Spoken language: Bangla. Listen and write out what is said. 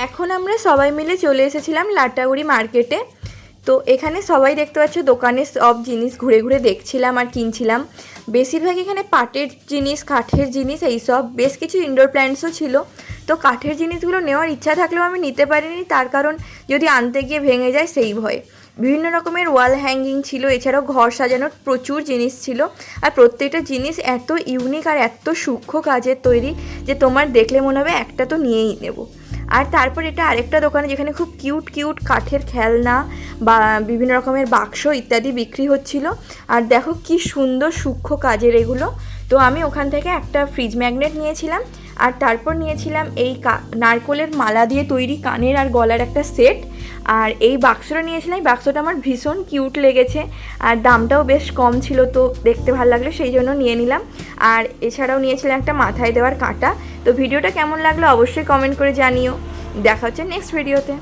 এখন আমরা সবাই মিলে চলে এসেছিলাম লাটাগুড়ি মার্কেটে। তো এখানে সবাই দেখতে পাচ্ছ দোকানে সব জিনিস ঘুরে ঘুরে দেখছিলাম আর কিনছিলাম। বেশিরভাগ এখানে পাটের জিনিস, কাঠের জিনিস, এইসব বেশ কিছু ইনডোর প্ল্যান্টসও ছিল। তো কাঠের জিনিসগুলো নেওয়ার ইচ্ছা থাকলেও আমি নিতে পারিনি, তার কারণ যদি আনতে গিয়ে ভেঙে যায় সেই ভয়ে। বিভিন্ন রকমের ওয়াল হ্যাঙ্গিং ছিল, এছাড়াও ঘর সাজানোর প্রচুর জিনিস ছিল। আর প্রত্যেকটা জিনিস এত ইউনিক আর এত সূক্ষ্ম কাজের তৈরি যে তোমার দেখলে মনে হবে একটা তো নিয়েই নেব। আর তারপর এটা আরেকটা দোকানে যেখানে খুব কিউট কিউট কাঠের খেলনা বা বিভিন্ন রকমের বাক্স ইত্যাদি বিক্রি হচ্ছিল। আর দেখো কি সুন্দর সূক্ষ্ম কাজের এগুলো। তো আমি ওখান থেকে একটা ফ্রিজ ম্যাগনেট নিয়েছিলাম, আর তারপর নিয়েছিলাম এই নারকোলের মালা দিয়ে তৈরি কানের আর গলার একটা সেট। আর এই বাক্সটা নিয়েছিলাম, এই বাক্সটা আমার ভীষণ কিউট লেগেছে আর দামটাও বেশ কম ছিল, তো দেখতে ভালো লাগলো সেই জন্য নিয়ে নিলাম। আর এছাড়াও নিয়েছিলাম একটা মাথায় দেওয়ার কাঁটা। তো ভিডিওটা কেমন লাগলো অবশ্যই কমেন্ট করে জানিও। দেখা হচ্ছে নেক্সট ভিডিওতে।